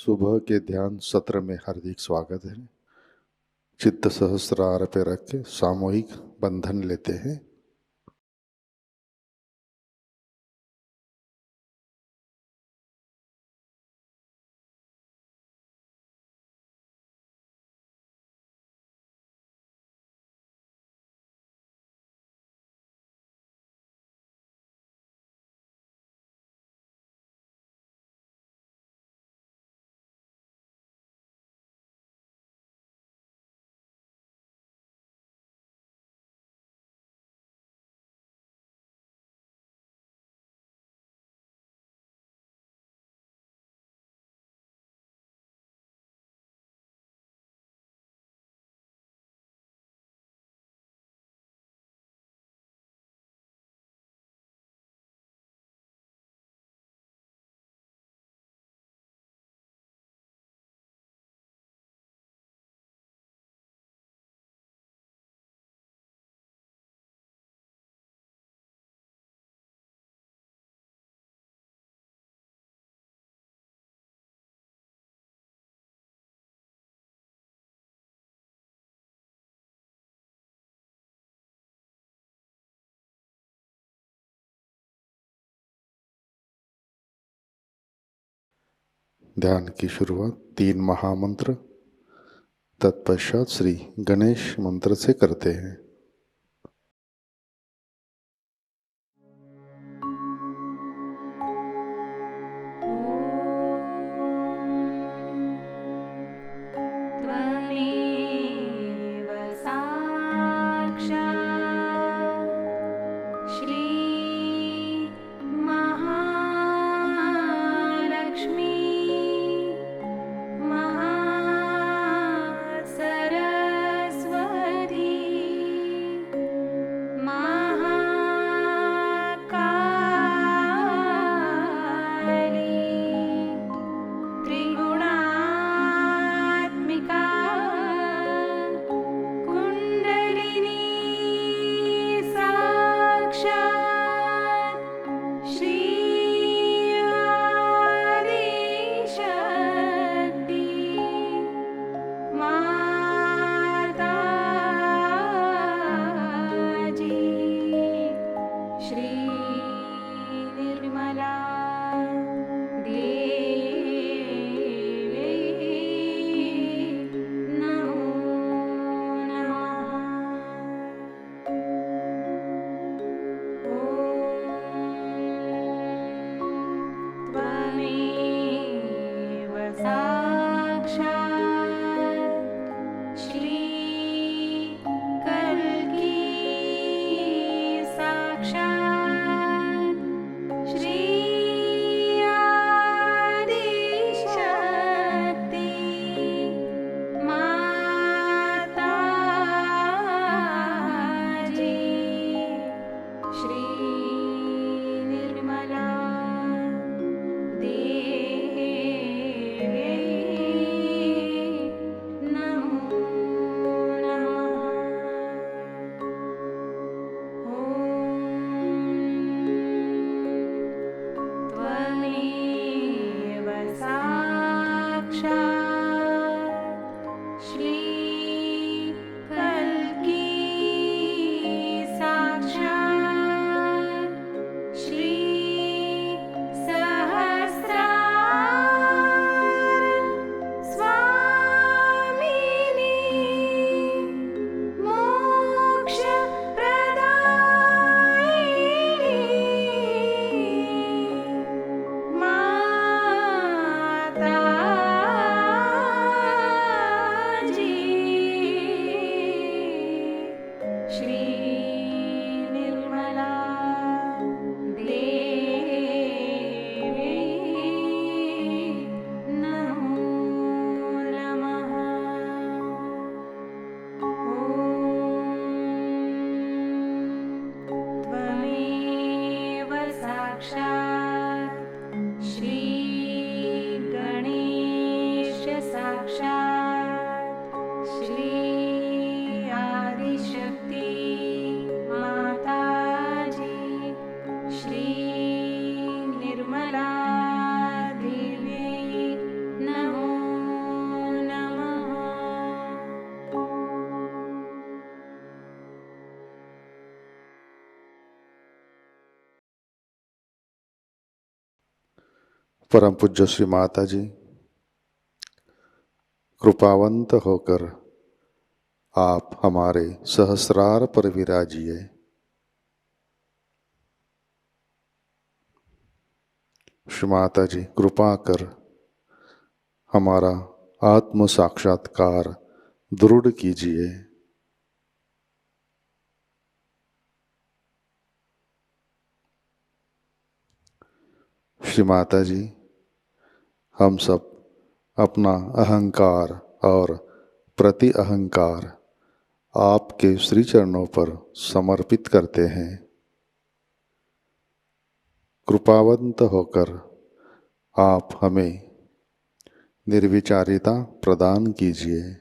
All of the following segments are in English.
सुबह के ध्यान सत्र में हार्दिक स्वागत है। चित्त सहस्रार पे रख के सामूहिक बंधन लेते हैं। ध्यान की शुरुआत 3 महामंत्र तत्पश्चात श्री गणेश मंत्र से करते हैं। परम पूज्य श्री माताजी, कृपावंत होकर आप हमारे सहस्रार पर विराजिए। श्री माताजी, कृपा कर हमारा आत्म साक्षात्कार दृढ़ कीजिए। श्री माताजी, हम सब अपना अहंकार और प्रति अहंकार आपके श्री चरणों पर समर्पित करते हैं। कृपावंत होकर आप हमें निर्विचारिता प्रदान कीजिए।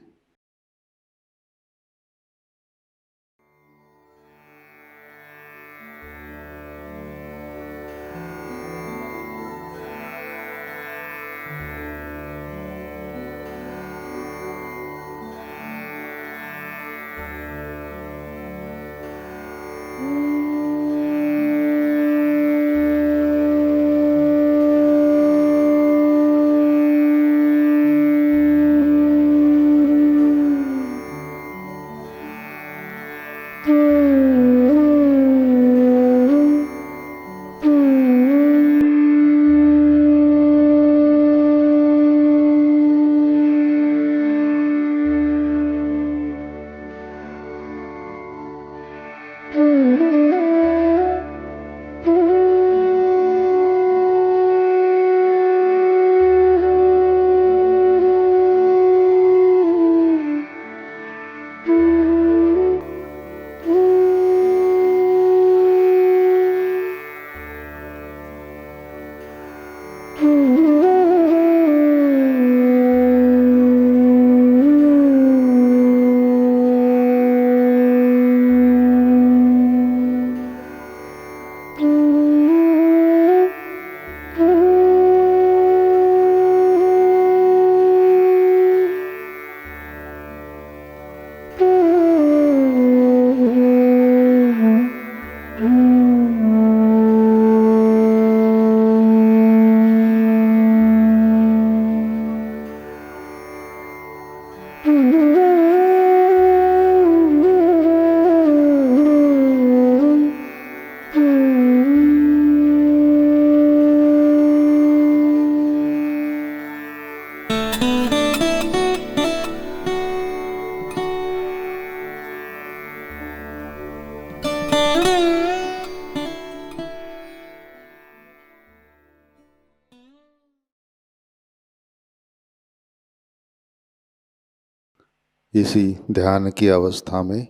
इसी ध्यान की अवस्था में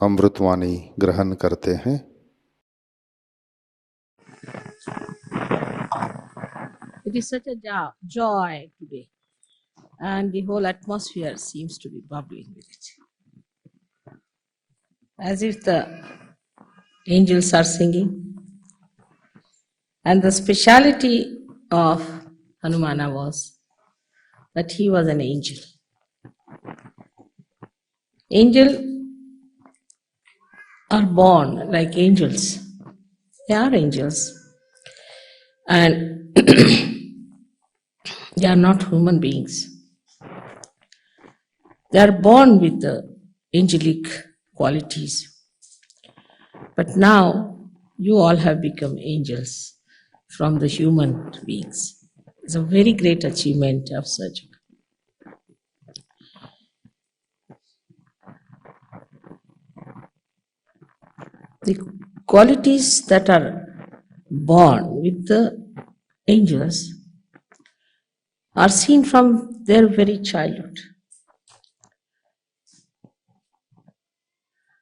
अमृतवाणी ग्रहण करते हैं। It is such a joy today, and the whole atmosphere seems to be bubbling with it. As if the angels are singing. And the speciality of Hanumana was that he was an angel. Angels are born like angels. They are angels. And they are not human beings. They are born with the angelic qualities. But now you all have become angels from the human beings. It's a very great achievement of such. The qualities that are born with the angels are seen from their very childhood.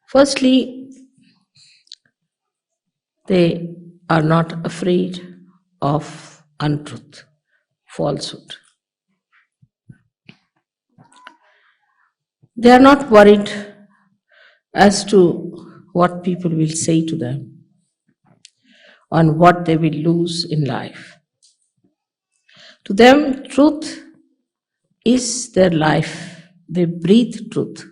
Firstly, they are not afraid of untruth, falsehood. They are not worried as to what people will say to them, on what they will lose in life. To them, truth is their life. They breathe truth.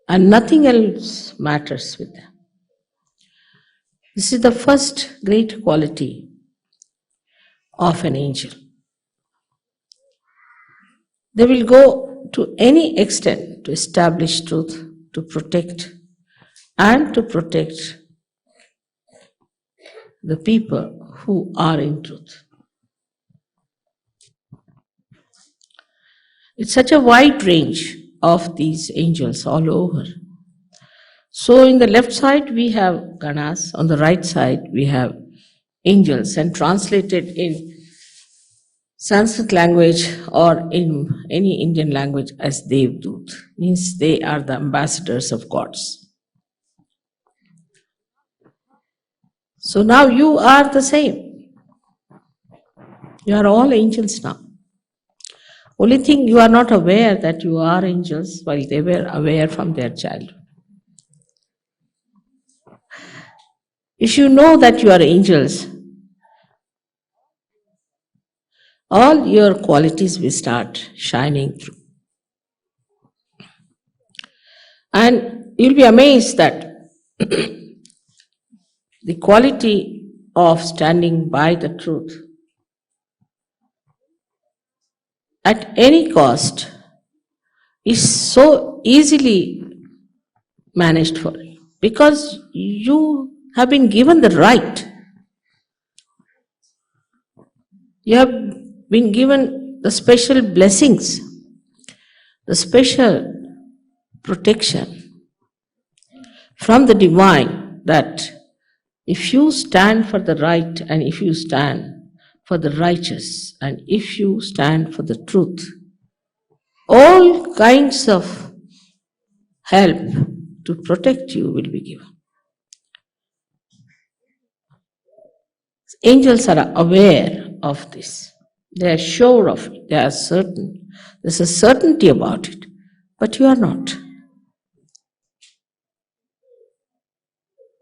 And nothing else matters with them. This is the first great quality of an angel. They will go to any extent to establish truth, to protect the people who are in truth. It's such a wide range of these angels all over. So in the left side we have Ganas, on the right side we have angels, and translated in Sanskrit language or in any Indian language as Devdut, means they are the ambassadors of gods. So now you are the same. You are all angels now. Only thing, you are not aware that you are angels while they were aware from their childhood. If you know that you are angels, all your qualities will start shining through. And you'll be amazed that the quality of standing by the truth at any cost is so easily managed for you, because you have been given the right. You have been given the special blessings, the special protection from the divine, that if you stand for the right, and if you stand for the righteous, and if you stand for the truth, all kinds of help to protect you will be given. Angels are aware of this. They are sure of it. They are certain. There's a certainty about it. But you are not.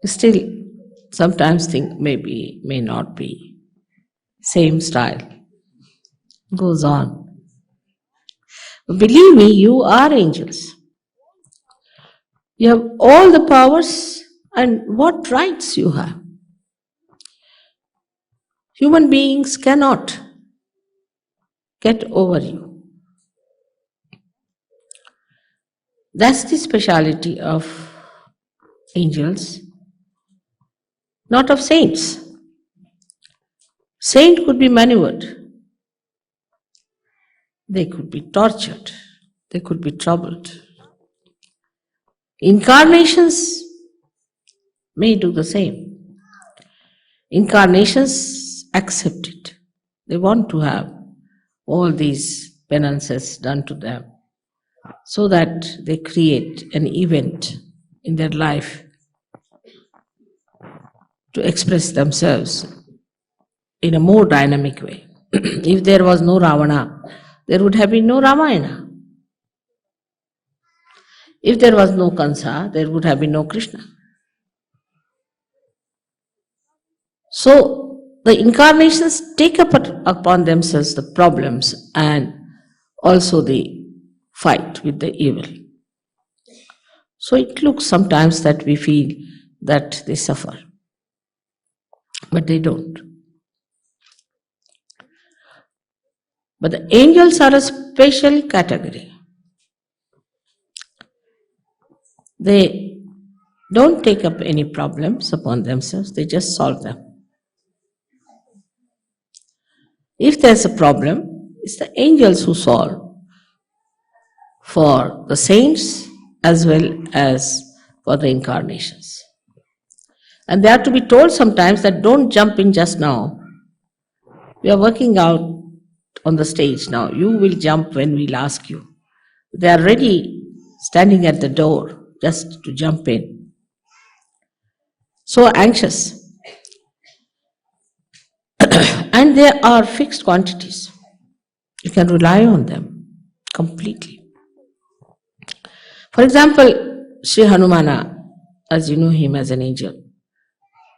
Still, sometimes think maybe, may not be. Same style. Goes on. Believe me, you are angels. You have all the powers, and what rights you have. Human beings cannot get over you. That's the speciality of angels, not of saints. Saint could be maneuvered. They could be tortured. They could be troubled. Incarnations may do the same. Incarnations accept it. They want to have all these penances done to them, so that they create an event in their life to express themselves in a more dynamic way. If there was no Ravana, there would have been no Ramayana. If there was no Kansa, there would have been no Krishna. So the incarnations take upon themselves the problems and also the fight with the evil. So it looks sometimes that we feel that they suffer, but they don't. But the angels are a special category. They don't take up any problems upon themselves, they just solve them. If there's a problem, it's the angels who solve for the saints as well as for the incarnations. And they have to be told sometimes that don't jump in just now. We are working out on the stage now. You will jump when we'll ask you. They are ready, standing at the door, just to jump in. So anxious. And there are fixed quantities. You can rely on them completely. For example, Shri Hanumana, as you know him as an angel,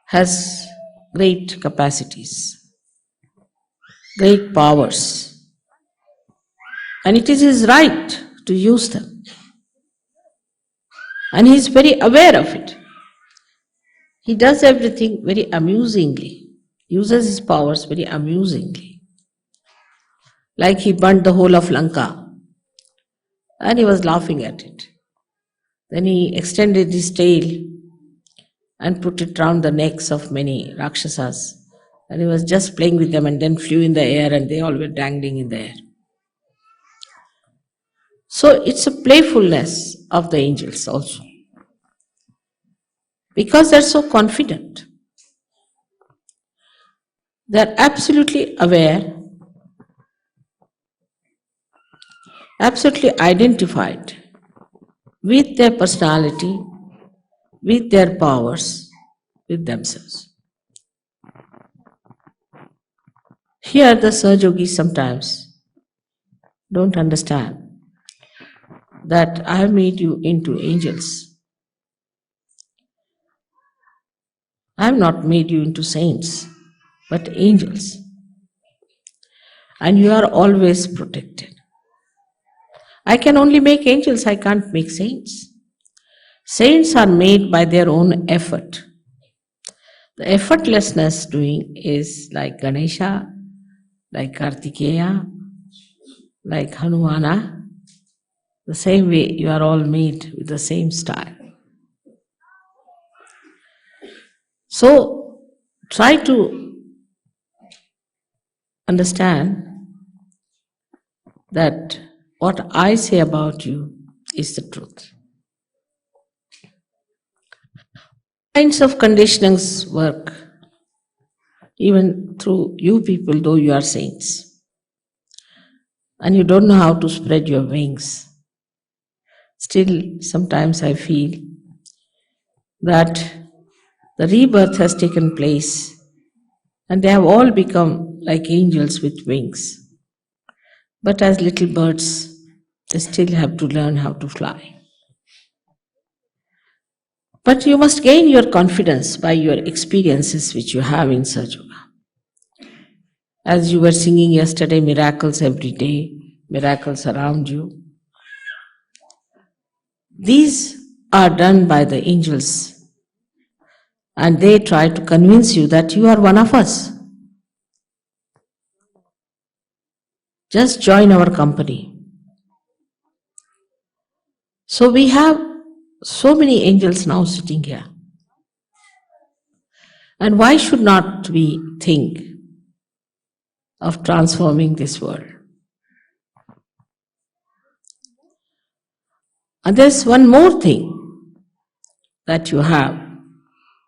has great capacities, great powers, and it is his right to use them. And he is very aware of it. He does everything very amusingly, uses his powers very amusingly. Like he burnt the whole of Lanka and he was laughing at it. Then he extended his tail and put it round the necks of many Rakshasas. And he was just playing with them and then flew in the air and they all were dangling in the air. So it's a playfulness of the angels also. Because they're so confident. They're absolutely aware, absolutely identified with their personality, with their powers, with themselves. Here the Sahajogis sometimes don't understand that I have made you into angels. I have not made you into saints, but angels. And you are always protected. I can only make angels, I can't make saints. Saints are made by their own effort. The effortlessness doing is like Ganesha, like Kartikeya, like Hanumana. The same way you are all made with the same style. So try to understand that what I say about you is the truth. Kinds of conditionings work even through you people, though you are saints. And you don't know how to spread your wings. Still, sometimes I feel that the rebirth has taken place and they have all become like angels with wings. But as little birds, they still have to learn how to fly. But you must gain your confidence by your experiences which you have in Sahajayoga. As you were singing yesterday, miracles every day, miracles around you. These are done by the angels and they try to convince you that you are one of us. Just join our company. So we have so many angels now sitting here. And why should not we think of transforming this world? And there's one more thing that you have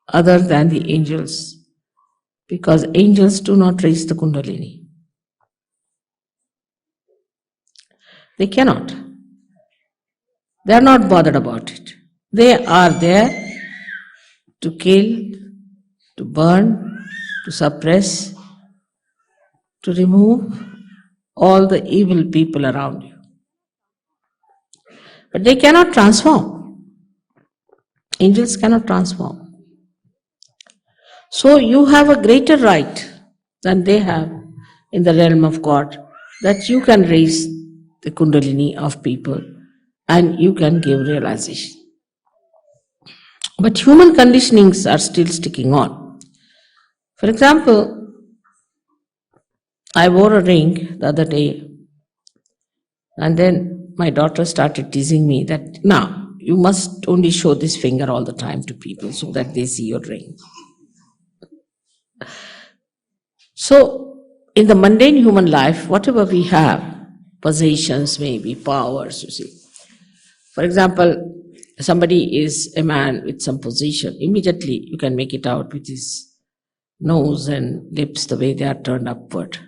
other than the angels, because angels do not raise the Kundalini. They cannot. They are not bothered about it. They are there to kill, to burn, to suppress, to remove all the evil people around you. But they cannot transform. Angels cannot transform. So you have a greater right than they have in the realm of God, that you can raise the Kundalini of people and you can give realization. But human conditionings are still sticking on. For example, I wore a ring the other day and then my daughter started teasing me that now you must only show this finger all the time to people so that they see your ring. So in the mundane human life, whatever we have, possessions, maybe powers, you see. For example, somebody is a man with some position, immediately you can make it out with his nose and lips the way they are turned upward.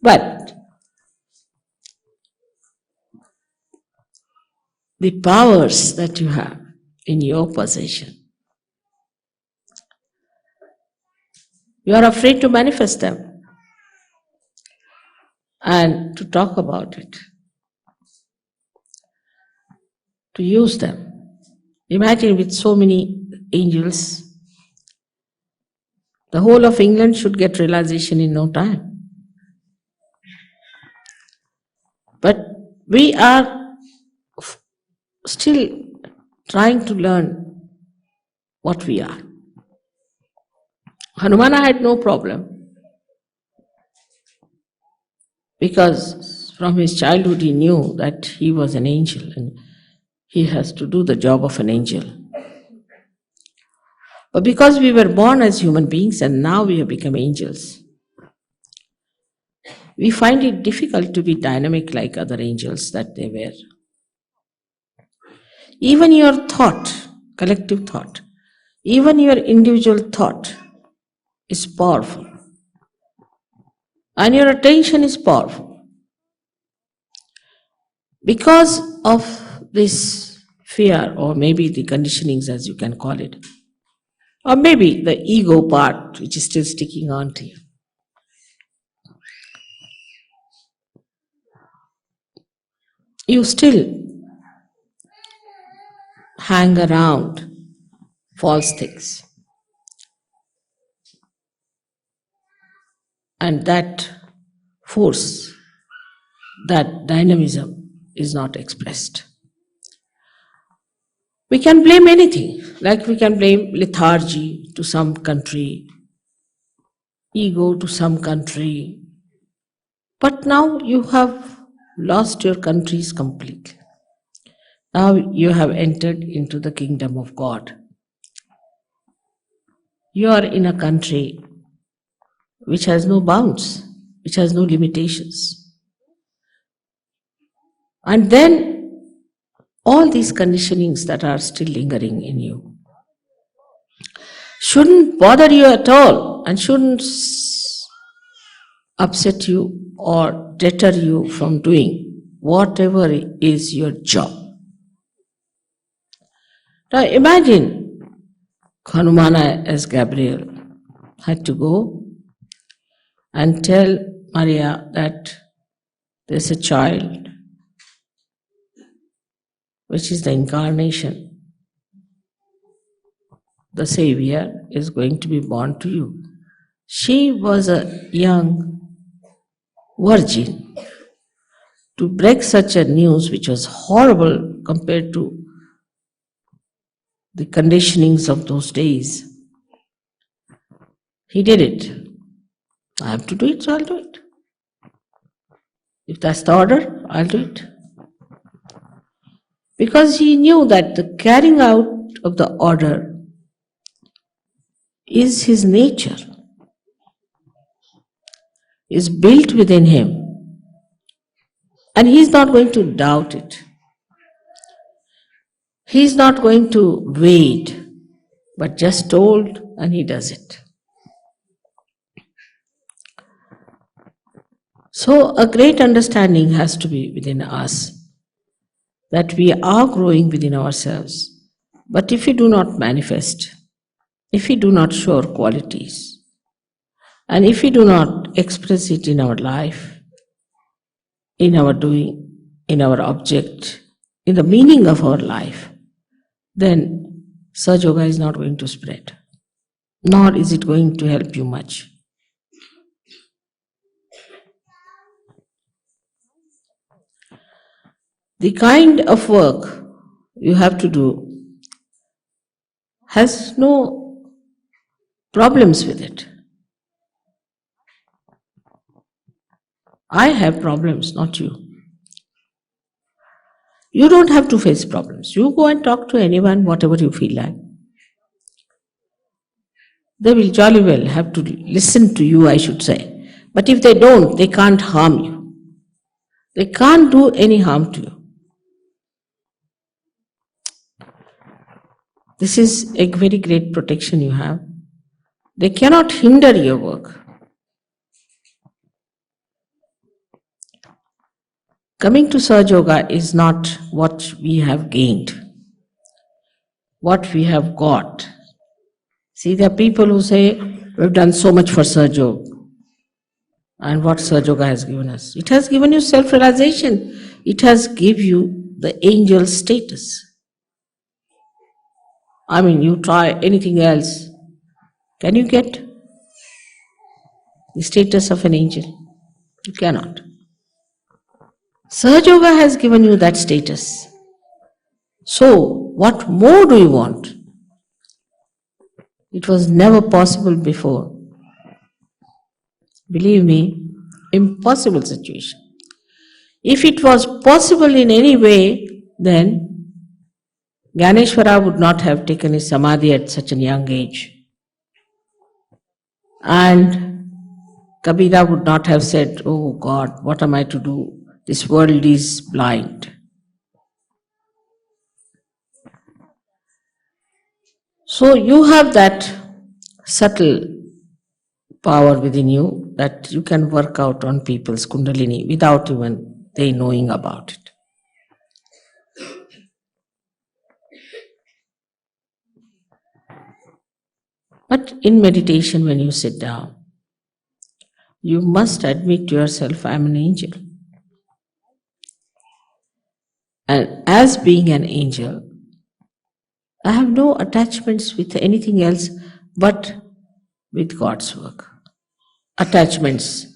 But the powers that you have in your possession, you are afraid to manifest them and to talk about it, to use them. Imagine with so many angels, the whole of England should get realization in no time. But we are still trying to learn what we are. Hanumana had no problem because from his childhood he knew that he was an angel and he has to do the job of an angel. But because we were born as human beings and now we have become angels, we find it difficult to be dynamic like other angels that they were. Even your thought, collective thought, even your individual thought is powerful. And your attention is powerful. Because of this fear, or maybe the conditionings as you can call it, or maybe the ego part which is still sticking on to you, you still hang around false things. And that force, that dynamism is not expressed. We can blame anything, like we can blame lethargy to some country, ego to some country. But now you have lost your countries completely. Now you have entered into the kingdom of God. You are in a country which has no bounds, which has no limitations. And then all these conditionings that are still lingering in you shouldn't bother you at all and shouldn't upset you or deter you from doing whatever is your job. Now imagine Hanumana as Gabriel had to go and tell Maria that there's a child which is the incarnation. The Savior is going to be born to you. She was a young virgin. To break such a news which was horrible compared to the conditionings of those days, he did it. I have to do it, so I'll do it. If that's the order, I'll do it. Because he knew that the carrying out of the order is his nature, is built within him, and he's not going to doubt it. He's not going to wait, but just told and he does it. So a great understanding has to be within us that we are growing within ourselves. But if we do not manifest, if we do not show our qualities, and if we do not express it in our life, in our doing, in our object, in the meaning of our life, then Sahajayoga is not going to spread, nor is it going to help you much. The kind of work you have to do has no problems with it. I have problems, not you. You don't have to face problems. You go and talk to anyone, whatever you feel like. They will jolly well have to listen to you, I should say. But if they don't, they can't harm you. They can't do any harm to you. This is a very great protection you have. They cannot hinder your work. Coming to Sahajayoga is not what we have gained, what we have got. See, there are people who say, we've done so much for Sahajayoga. And what Sahajayoga has given us? It has given you self-realization. It has given you the angel status. I mean, you try anything else. Can you get the status of an angel? You cannot. Sahajayoga has given you that status. So, what more do you want? It was never possible before. Believe me, impossible situation. If it was possible in any way, then Ganeshwara would not have taken his samadhi at such a young age. And Kabira would not have said, "Oh God, what am I to do? This world is blind." So you have that subtle power within you that you can work out on people's kundalini without even they knowing about it. But in meditation, when you sit down, you must admit to yourself, I am an angel. And as being an angel, I have no attachments with anything else but with God's work. Attachments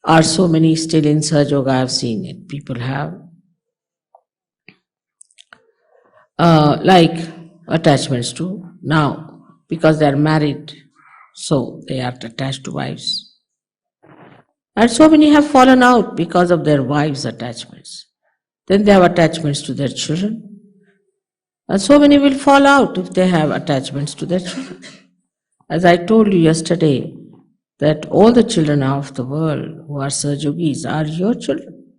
are so many still in Sahajayoga, I have seen it. People have like attachments to now, because they are married, so they are attached to wives. And so many have fallen out because of their wives' attachments. Then they have attachments to their children. And so many will fall out if they have attachments to their children. As I told you yesterday, that all the children of the world who are Sahajogis are your children.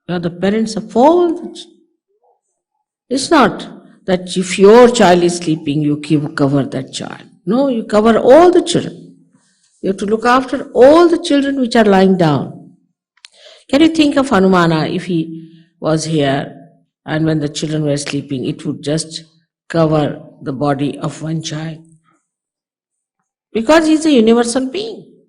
You are the parents of all the children. It's not that if your child is sleeping, you cover that child. No, you cover all the children. You have to look after all the children which are lying down. Can you think of Hanumana if he was here and when the children were sleeping, it would just cover the body of one child? Because he is a universal being.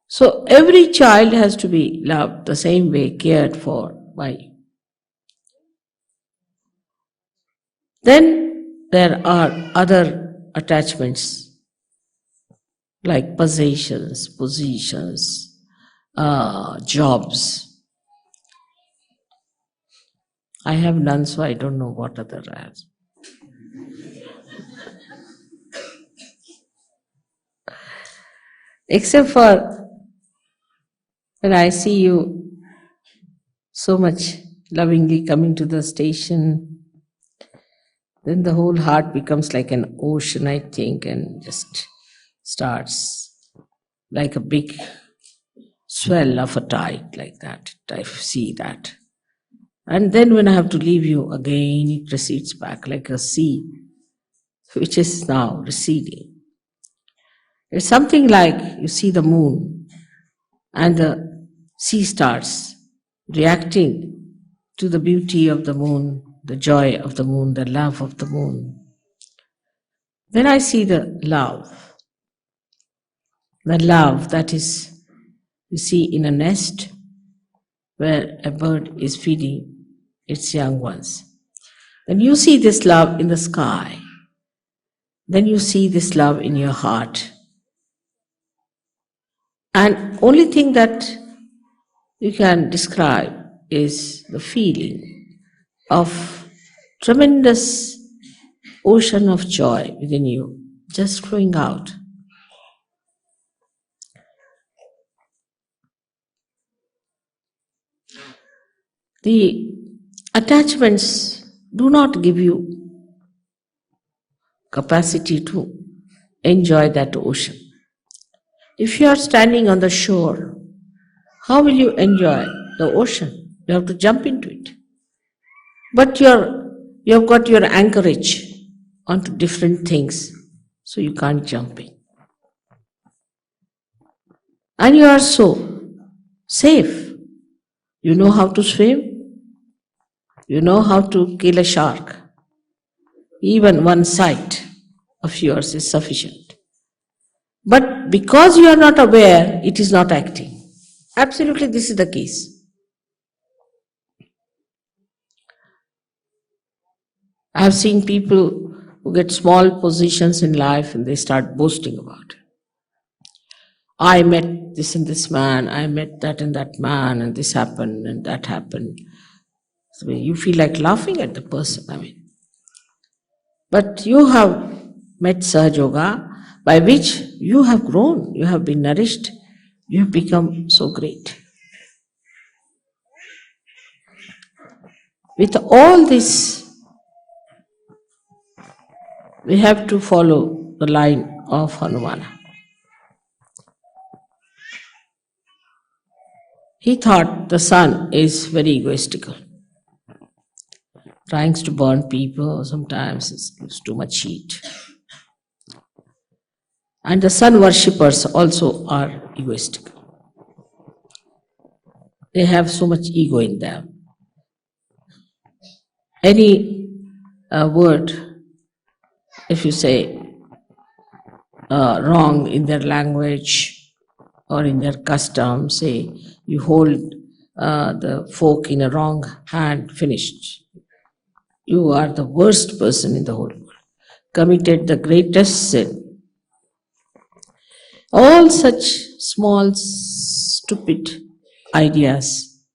So every child has to be loved the same way, cared for by you. Then there are other attachments like possessions, positions, jobs. I have none, so I don't know what other I have. Except for when I see you so much lovingly coming to the station, then the whole heart becomes like an ocean, I think, and just starts like a big swell of a tide, like that. I see that. And then when I have to leave you, again it recedes back like a sea, which is now receding. It's something like you see the moon and the sea starts reacting to the beauty of the moon, the joy of the moon, the love of the moon. Then I see the love that is, you see, in a nest where a bird is feeding its young ones. Then you see this love in the sky. Then you see this love in your heart. And only thing that you can describe is the feeling of tremendous ocean of joy within you, just flowing out. The attachments do not give you capacity to enjoy that ocean. If you are standing on the shore, how will you enjoy the ocean? You have to jump into it. But you have got your anchorage onto different things, so you can't jump in. And you are so safe. You know how to swim. You know how to kill a shark. Even one sight of yours is sufficient. But because you are not aware, it is not acting. Absolutely, this is the case. I have seen people who get small positions in life and they start boasting about it. I met this and this man, I met that and that man, and this happened and that happened. So you feel like laughing at the person, But you have met Sahajayoga, by which you have grown, you have been nourished, you have become so great. With all this, we have to follow the line of Hanuman. He thought the sun is very egoistical, trying to burn people, sometimes it gives too much heat. And the sun worshippers also are egoistical. They have so much ego in them. Any word, if you say wrong in their language or in their custom, say you hold the fork in a wrong hand, finished. You are the worst person in the whole world, committed the greatest sin. All such small, stupid ideas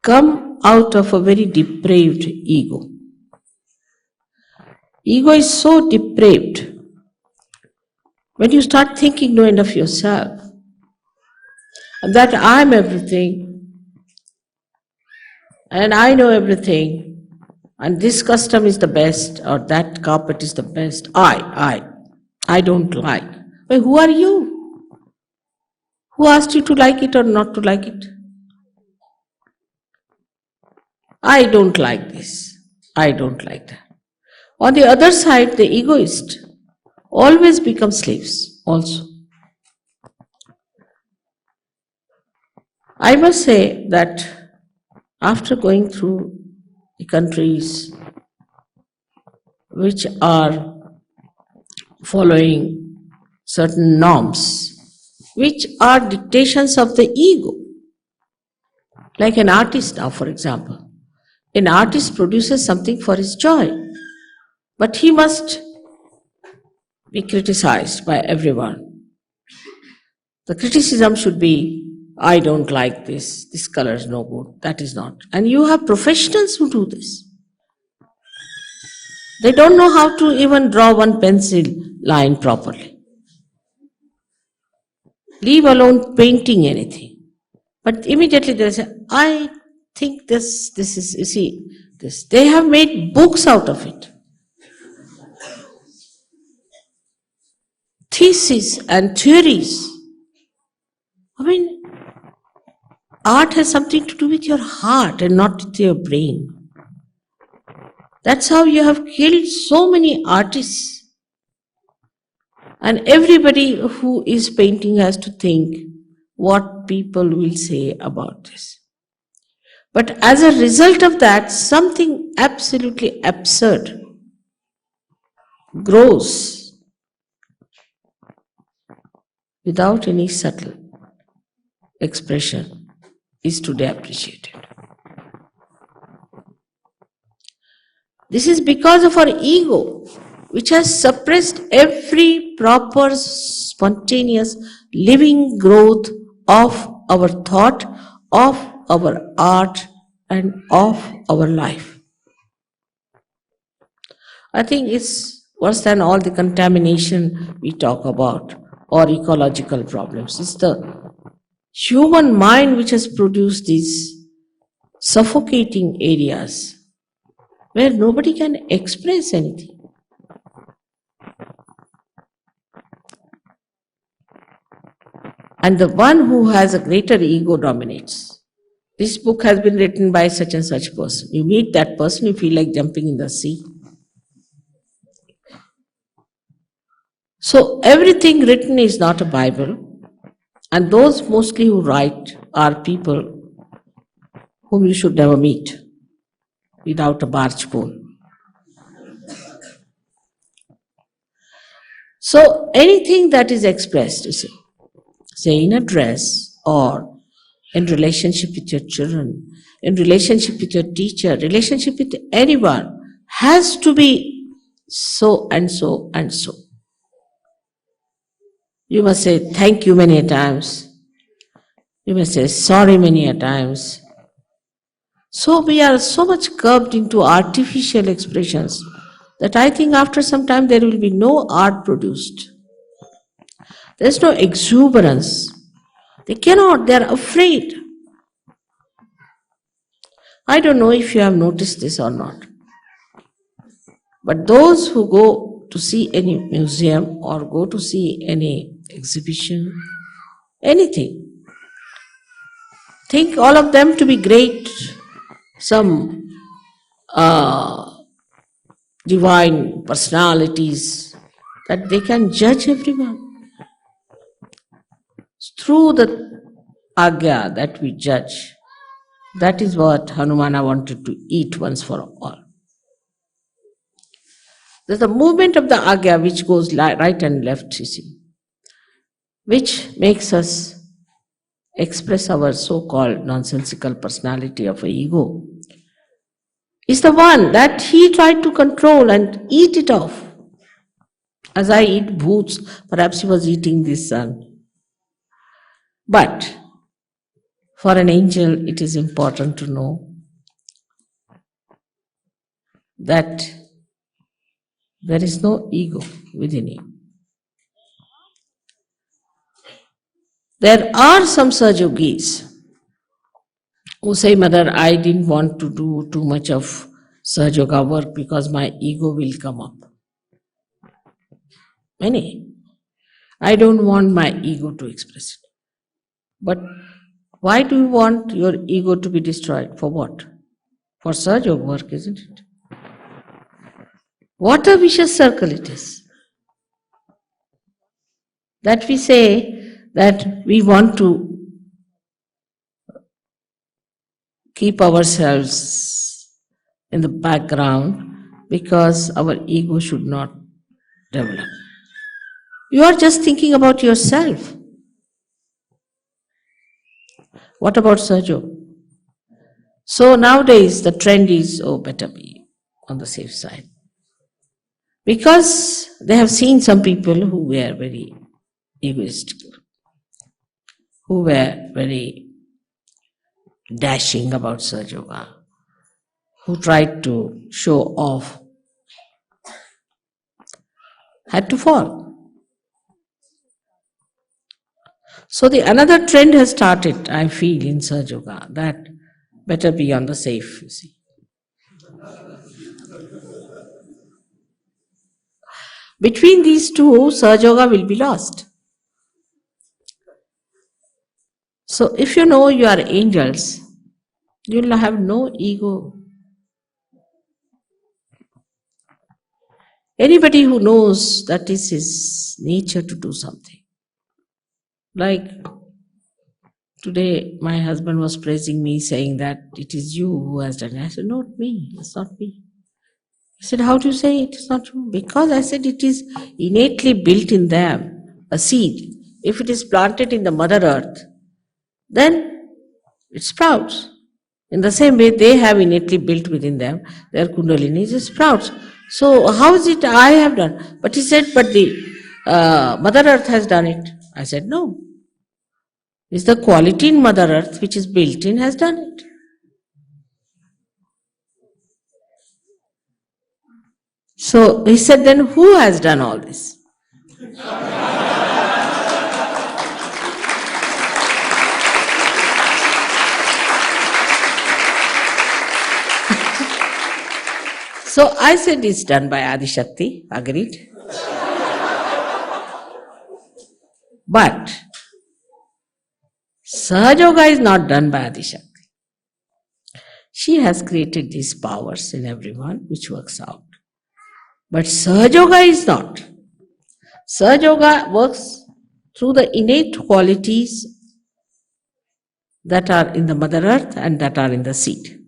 come out of a very depraved ego. Ego is so depraved. When you start thinking no end of yourself, that I am everything, and I know everything, and this custom is the best, or that carpet is the best, I don't like. Well, who are you? Who asked you to like it or not to like it? I don't like this. I don't like that. On the other side, the egoist always becomes slaves also. I must say that after going through the countries which are following certain norms, which are dictations of the ego, like an artist now, for example. An artist produces something for his joy, but he must be criticized by everyone. The criticism should be, I don't like this color is no good, that is not. And you have professionals who do this. They don't know how to even draw one pencil line properly. Leave alone painting anything. But immediately they say, I think this is, you see, this. They have made books out of it. Theses and theories. Art has something to do with your heart and not with your brain. That's how you have killed so many artists. And everybody who is painting has to think what people will say about this. But as a result of that, something absolutely absurd grows without any subtle expression is today appreciated. This is because of our ego, which has suppressed every proper, spontaneous, living growth of our thought, of our art, and of our life. I think it's worse than all the contamination we talk about or ecological problems. It's the human mind which has produced these suffocating areas where nobody can express anything. And the one who has a greater ego dominates. This book has been written by such and such person. You meet that person, you feel like jumping in the sea. So everything written is not a Bible, and those mostly who write are people whom you should never meet without a barge pole. So anything that is expressed, say in a dress or in relationship with your children, in relationship with your teacher, relationship with anyone, has to be so and so and so. You must say thank you many a times. You must say sorry many a times. So we are so much curbed into artificial expressions that I think after some time there will be no art produced. There is no exuberance. They cannot, they are afraid. I don't know if you have noticed this or not. But those who go to see any museum or go to see any exhibition, anything, think all of them to be great, some divine personalities, that they can judge everyone. Through the agya that we judge, that is what Hanumana wanted to eat once for all. There's the movement of the agya which goes right and left, you see, which makes us express our so-called nonsensical personality of a ego, is the one that he tried to control and eat it off. As I eat bhoots, perhaps he was eating this sun. But for an angel, it is important to know that there is no ego within him. There are some Sahajogis who say, Mother, I didn't want to do too much of Sahajayoga work because my ego will come up. Many. I don't want my ego to express it. But why do you want your ego to be destroyed? For what? For Sahajayoga work, isn't it? What a vicious circle it is. That we say that we want to keep ourselves in the background because our ego should not develop. You are just thinking about yourself. What about Sahajayoga? So nowadays the trend is, better be on the safe side. Because they have seen some people who were very egoistical, who were very dashing about Sahajayoga, who tried to show off, had to fall. So the another trend has started, I feel, in Sahajayoga, that better be on the safe, you see. Between these two, Sahajayoga will be lost. So if you know you are angels, you will have no ego. Anybody who knows that is his nature to do something. Like today, my husband was praising me, saying that it is you who has done it. I said, not me, it's not me. He said, how do you say it is not you? Because I said it is innately built in them, a seed. If it is planted in the Mother Earth, then it sprouts. In the same way, they have innately built within them, their kundalini just sprouts. So how is it I have done? But he said, but the Mother Earth has done it. I said, no. It's the quality in Mother Earth which is built in has done it. So he said, then who has done all this? So I said, it's done by Adi Shakti, agreed. But Sahajayoga is not done by Adi Shakti. She has created these powers in everyone which works out. But Sahajayoga is not. Sahajayoga works through the innate qualities that are in the Mother Earth and that are in the seed.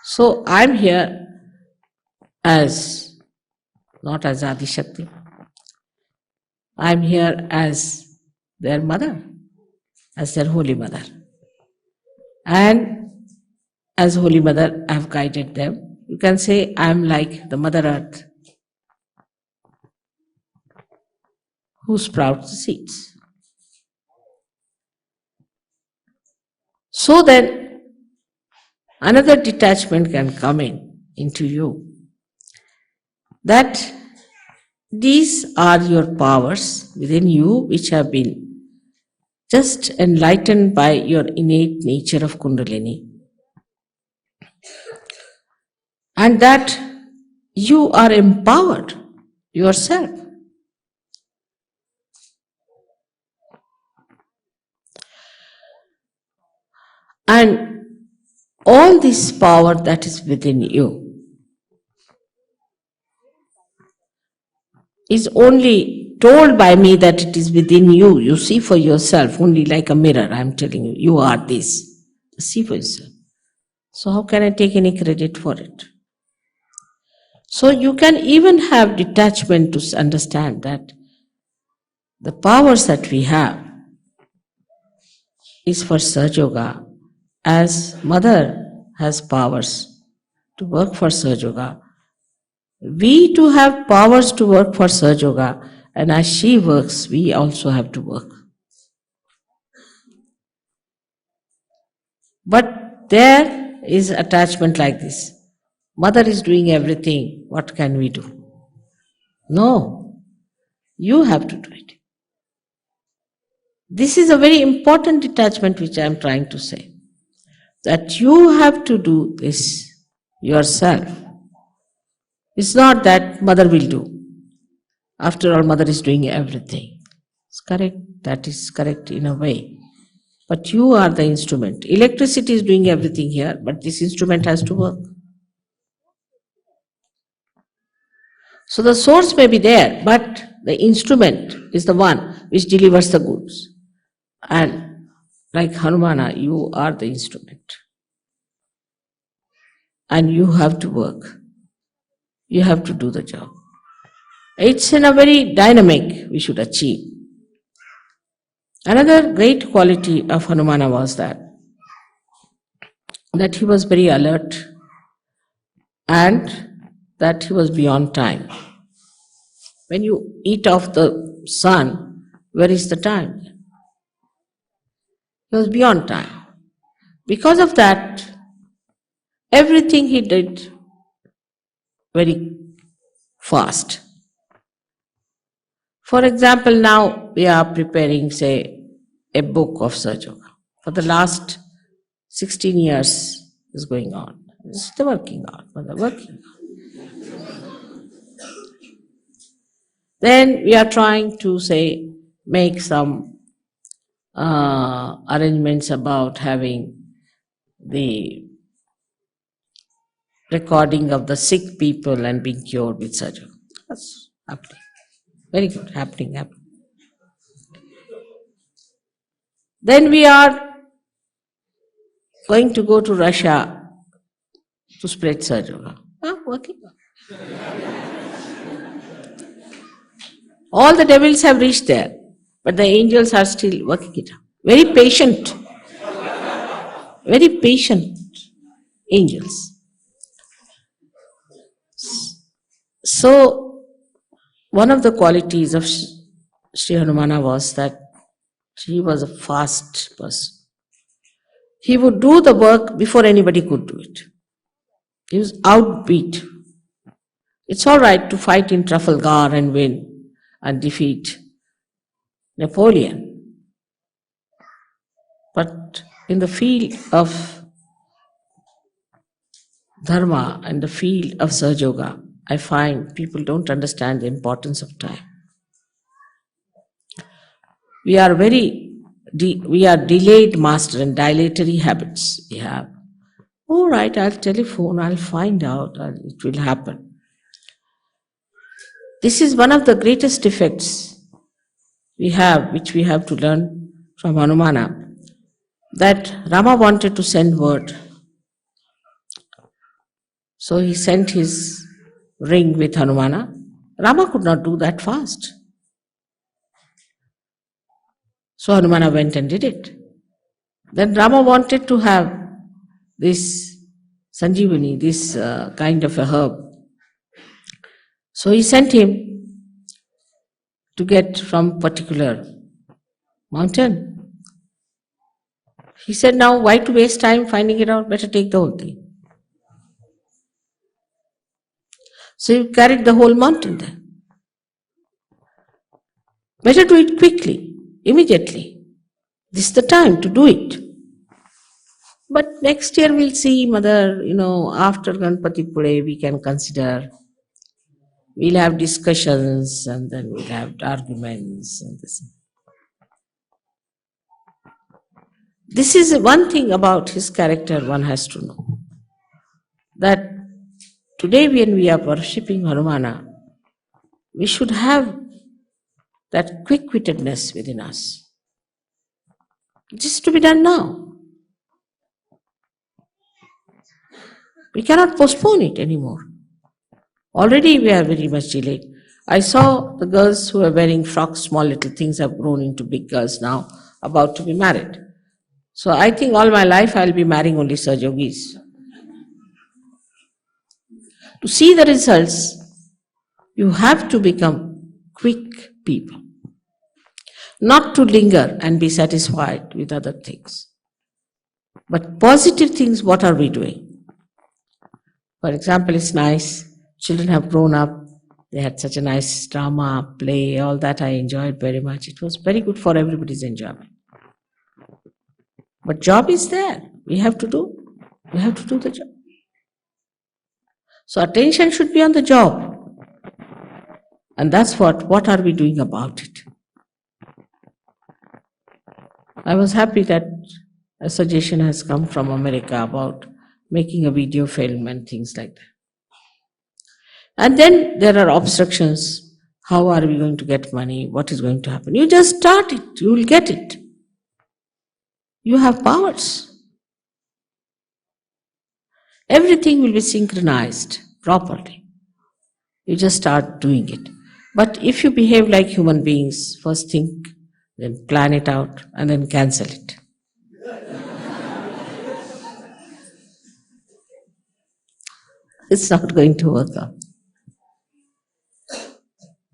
So I'm here as, not as Adi Shakti. I'm here as their mother, as their Holy Mother. And as Holy Mother, I have guided them. You can say I'm like the Mother Earth. who sprouts the seeds. So then, another detachment can come into you. That these are your powers within you which have been just enlightened by your innate nature of Kundalini. And that you are empowered yourself. And all this power that is within you is only told by me that it is within you. You see for yourself, only like a mirror. I am telling you, you are this. See for yourself. So how can I take any credit for it? So you can even have detachment to understand that the powers that we have is for Sahajayoga. As mother has powers to work for Sahajayoga, we too have powers to work for Sahajayoga, and as she works, we also have to work. But there is attachment like this. Mother is doing everything, what can we do? No, you have to do it. This is a very important detachment which I am trying to say. That you have to do this yourself. It's not that mother will do. After all, mother is doing everything. It's correct. That is correct in a way. But you are the instrument. Electricity is doing everything here, but this instrument has to work. So the source may be there, but the instrument is the one which delivers the goods. And like Hanumana, you are the instrument. And you have to work. You have to do the job. It's in a very dynamic we should achieve. Another great quality of Hanumana was that he was very alert and that he was beyond time. When you eat off the sun, where is the time? He was beyond time. Because of that, everything he did very fast. For example, now we are preparing, say, a book of Sahajayoga. For the last 16 years is going on. It's still working on, working on. Then we are trying to, say, make some arrangements about having the recording of the sick people and being cured with Sahajayoga. That's happening. Very good, happening. Then we are going to go to Russia to spread Sahajayoga. Working. All the devils have reached there, but the angels are still working it out. Very patient angels. So, one of the qualities of Sri Hanumana was that he was a fast person. He would do the work before anybody could do it. He was outbeat. It's all right to fight in Trafalgar and win and defeat Napoleon. But in the field of Dharma and the field of Sahajayoga, I find people don't understand the importance of time. We are delayed master and dilatory habits we have. All right, I'll telephone, I'll find out, it will happen. This is one of the greatest defects we have, which we have to learn from Hanumana, that Rama wanted to send word. So he sent his ring with Hanumana. Rama could not do that fast. So Hanumana went and did it. Then Rama wanted to have this Sanjeevani, this kind of a herb. So he sent him. to get from particular mountain. He said, now why to waste time finding it out? Better take the whole thing. So he carried the whole mountain there. Better do it quickly, immediately. This is the time to do it. But next year we'll see, Mother, after Ganpati Pune we can consider. We'll have discussions and then we'll have arguments and this. This is one thing about his character one has to know. That today when we are worshipping Hanumana, we should have that quick-wittedness within us. It is to be done now. We cannot postpone it anymore. Already we are very much delayed. I saw the girls who are wearing frocks, small little things have grown into big girls now, about to be married. So I think all my life I will be marrying only Sahajogis. To see the results, you have to become quick people. Not to linger and be satisfied with other things. But positive things, what are we doing? For example, it's nice. Children have grown up. They had such a nice drama, play, all that I enjoyed very much. It was very good for everybody's enjoyment. But job is there. We have to do. We have to do the job. So attention should be on the job. And that's what are we doing about it? I was happy that a suggestion has come from America about making a video film and things like that. And then there are obstructions. How are we going to get money? What is going to happen? You just start it. You will get it. You have powers. Everything will be synchronized properly. You just start doing it. But if you behave like human beings, first think, then plan it out, and then cancel it. It's not going to work out.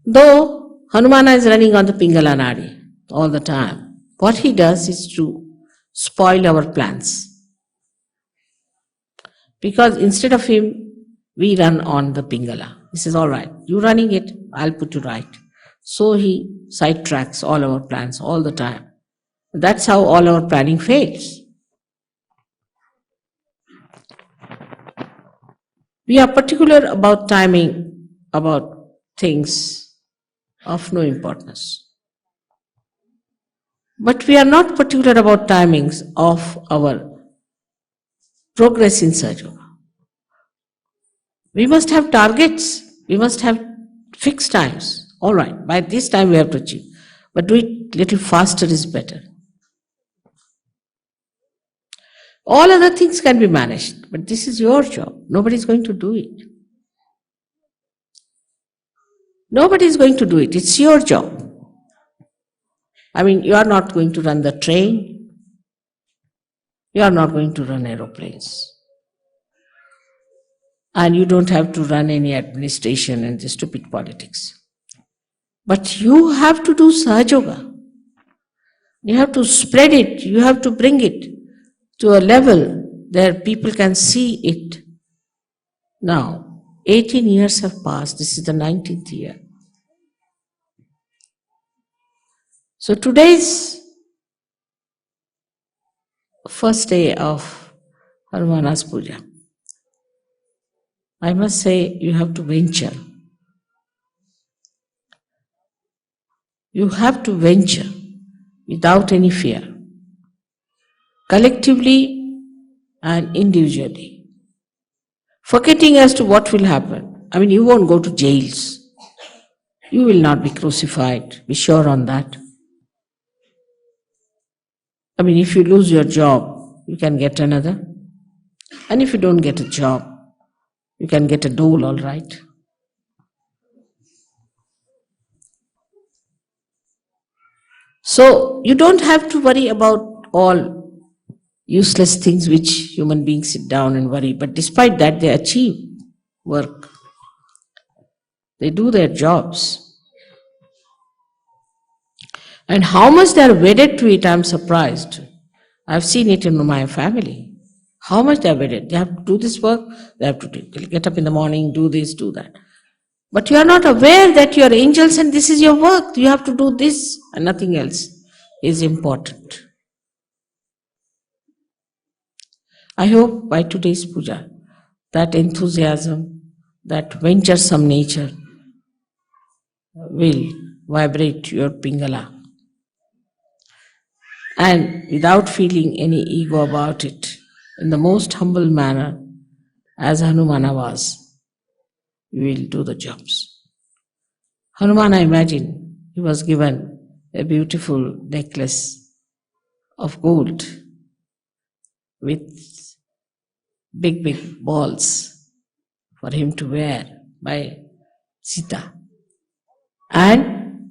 Though Hanumana is running on the Pingala Nadi all the time, what he does is to spoil our plans. Because instead of him, we run on the Pingala. He says, all right, you're running it, I'll put you right. So he sidetracks all our plans all the time. That's how all our planning fails. We are particular about timing, about things of no importance. But we are not particular about timings of our progress in Sahajayoga. We must have targets. We must have fixed times. All right, by this time we have to achieve. But do it little faster is better. All other things can be managed, but this is your job. Nobody is going to do it. Nobody is going to do it. It's your job. I mean, you are not going to run the train. You are not going to run aeroplanes. And you don't have to run any administration and the stupid politics. But you have to do Sahajayoga. You have to spread it. You have to bring it to a level where people can see it. Now, 18 years have passed. This is the 19th year. So today's first day of Hanumana's Puja. I must say, you have to venture. You have to venture without any fear, collectively and individually, forgetting as to what will happen. I mean, you won't go to jails. You will not be crucified. Be sure on that. I mean, if you lose your job, you can get another. And if you don't get a job, you can get a dole, all right. So, you don't have to worry about all useless things which human beings sit down and worry. But despite that, they achieve work. They do their jobs. And how much they are wedded to it, I am surprised. I've seen it in my family. How much they are wedded. They have to do this work, they have to get up in the morning, do this, do that. But you are not aware that you are angels and this is your work. You have to do this and nothing else is important. I hope by today's puja, that enthusiasm, that venturesome nature will vibrate your pingala. And without feeling any ego about it, in the most humble manner, as Hanumana was, you will do the jobs. Hanuman, I imagine, he was given a beautiful necklace of gold with big balls for him to wear by Sita. And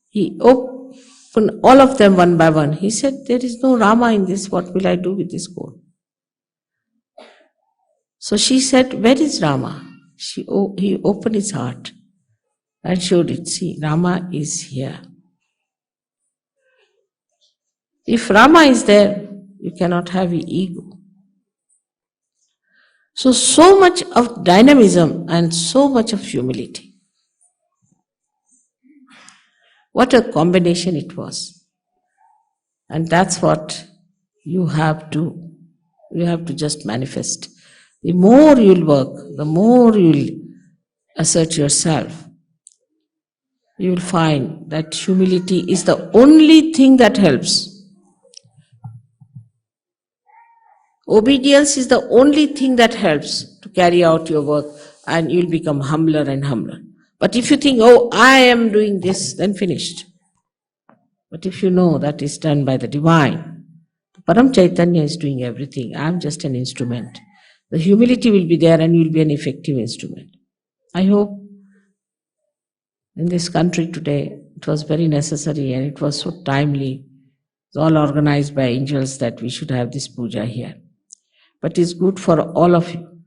he opened all of them one by one. He said, there is no Rama in this, what will I do with this gold? So she said, where is Rama? He opened his heart and showed it. See, Rama is here. If Rama is there, you cannot have ego. So much of dynamism and so much of humility. What a combination it was. And that's what you have to just manifest. The more you'll work, the more you'll assert yourself, you'll find that humility is the only thing that helps. Obedience is the only thing that helps to carry out your work, and you'll become humbler and humbler. But if you think, oh, I am doing this, then finished. But if you know that is done by the divine, Param Chaitanya is doing everything. I am just an instrument. The humility will be there and you will be an effective instrument. I hope in this country today, it was very necessary and it was so timely. It's all organized by angels that we should have this puja here. But it's good for all of you.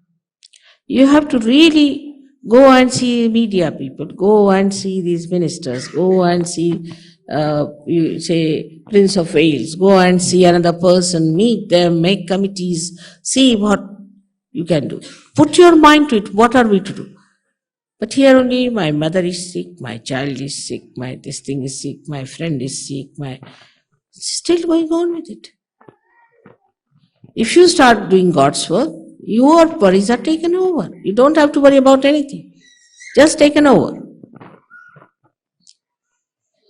You have to really go and see media people, go and see these ministers, go and see, you say, Prince of Wales, go and see another person, meet them, make committees, see what you can do. Put your mind to it, what are we to do? But here only, my mother is sick, my child is sick, my this thing is sick, my friend is sick, still going on with it. If you start doing God's work, your worries are taken over. You don't have to worry about anything. Just taken over.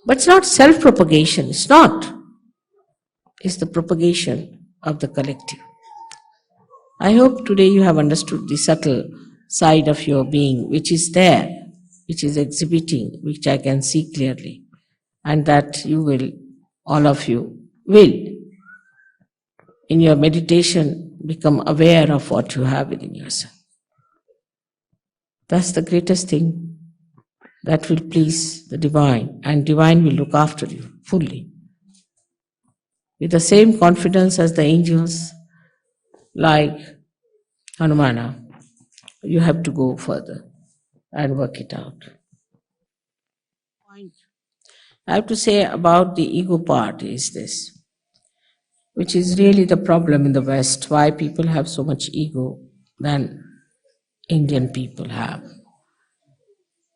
But it's not self-propagation. It's not. It's the propagation of the collective. I hope today you have understood the subtle side of your being, which is there, which is exhibiting, which I can see clearly. And that you will, all of you, will, in your meditation, become aware of what you have within yourself. That's the greatest thing that will please the divine, and divine will look after you fully. With the same confidence as the angels, like Hanumana, you have to go further and work it out. Point I have to say about the ego part is this, which is really the problem in the West, why people have so much ego than Indian people have.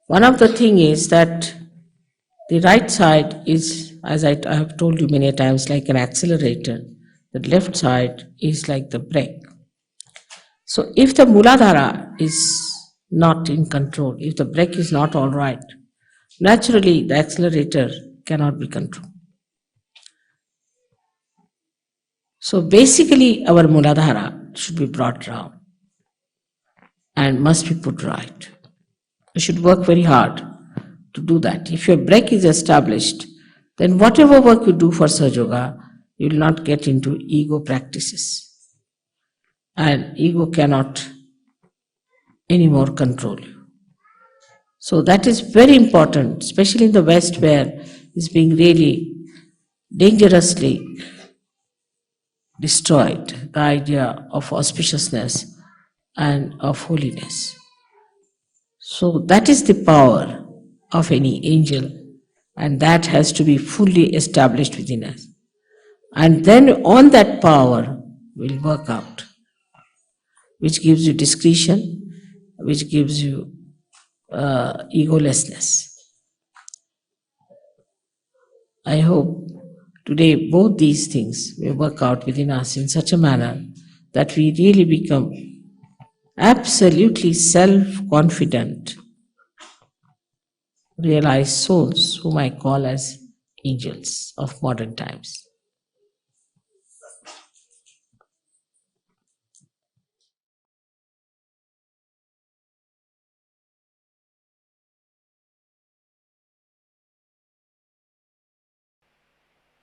One of the things is that the right side is, as I have told you many times, like an accelerator. The left side is like the brake. So if the Muladhara is not in control, if the brake is not all right, naturally the accelerator cannot be controlled. So basically our Muladhara should be brought down and must be put right. You should work very hard to do that. If your brake is established, then whatever work you do for Sahajayoga, you will not get into ego practices. And ego cannot anymore control you. So that is very important, especially in the West where it's being really dangerously destroyed, the idea of auspiciousness and of holiness. So that is the power of any angel And that has to be fully established within us. And then on that power will work out, which gives you discretion, which gives you egolessness. I hope today both these things will work out within us in such a manner that we really become absolutely self-confident, realized souls whom I call as angels of modern times.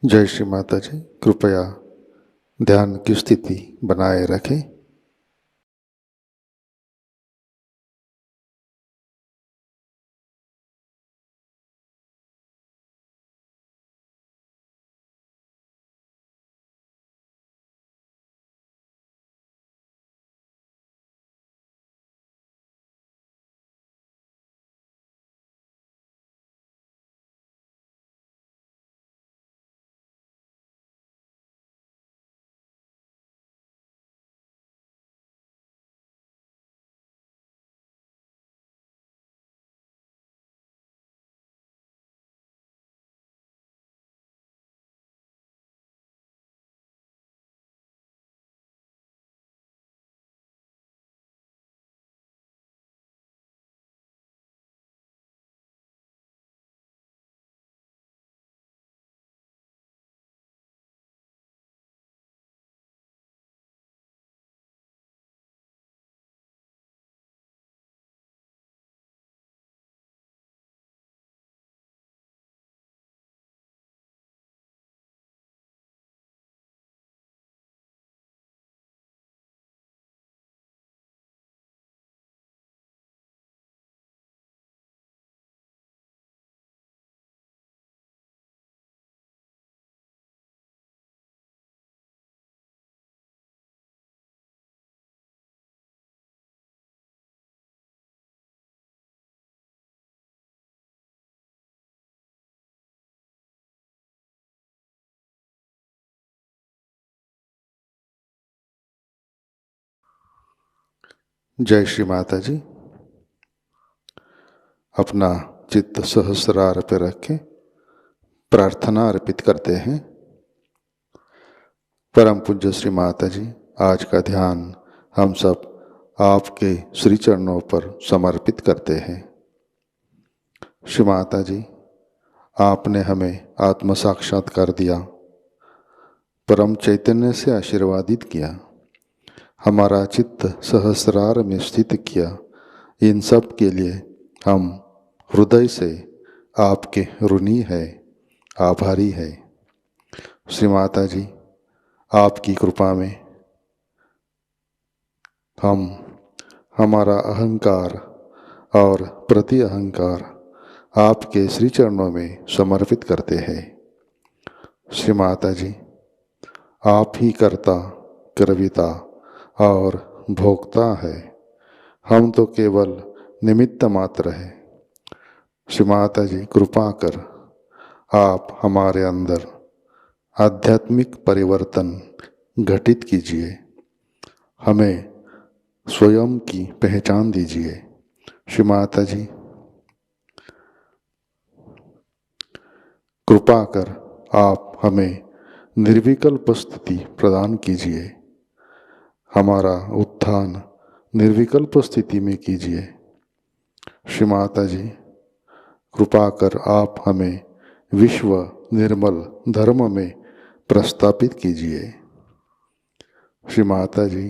जय श्री माता जी। कृपया ध्यान की स्थिति बनाए रखें। जय श्री माता जी। अपना चित्त सहस्रार पे रखें, प्रार्थना अर्पित करते हैं। परम पूज्य श्री माता जी, आज का ध्यान हम सब आपके श्री चरणों पर समर्पित करते हैं। श्री माता जी, आपने हमें आत्म साक्षात्कार दिया, परम चैतन्य से आशीर्वादित किया, हमारा चित्त सहस्रार में स्थित किया। इन सब के लिए हम हृदय से आपके ऋणी है, आभारी है। श्री माता जी, आपकी कृपा में हम हमारा अहंकार और प्रति अहंकार आपके श्री चरणों में समर्पित करते हैं। श्री माता जी, आप ही कर्ता, कर्विता और भोक्ता है, हम तो केवल निमित्त मात्र है। श्री माता जी, कृपा कर आप हमारे अंदर आध्यात्मिक परिवर्तन घटित कीजिए, हमें स्वयं की पहचान दीजिए। श्री माता जी, कृपा कर आप हमें निर्विकल्प स्थिति प्रदान कीजिए, हमारा उत्थान निर्विकल्प स्थिति में कीजिए। श्री माता जी, कृपा कर आप हमें विश्व निर्मल धर्म में प्रस्थापित कीजिए। श्री माता जी,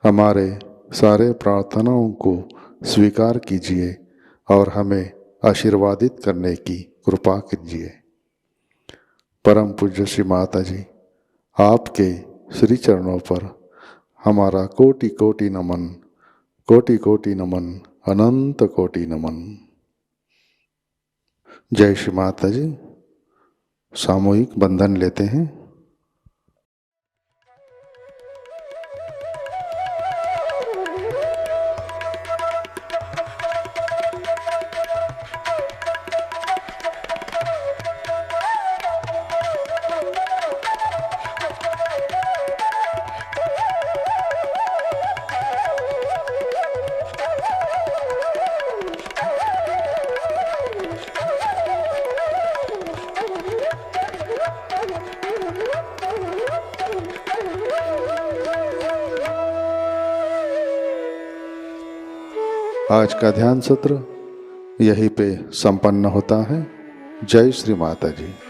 हमारे सारे प्रार्थनाओं को स्वीकार कीजिए और हमें आशीर्वादित करने की कृपा कीजिए। परम पूज्य श्री माता जी, आपके श्री चरणों पर हमारा कोटि कोटि नमन, कोटि कोटि नमन, अनंत कोटि नमन। जय श्री माता जी। सामूहिक बंधन लेते हैं। आज का ध्यान सत्र यहीं पे संपन्न होता है। जय श्री माता जी।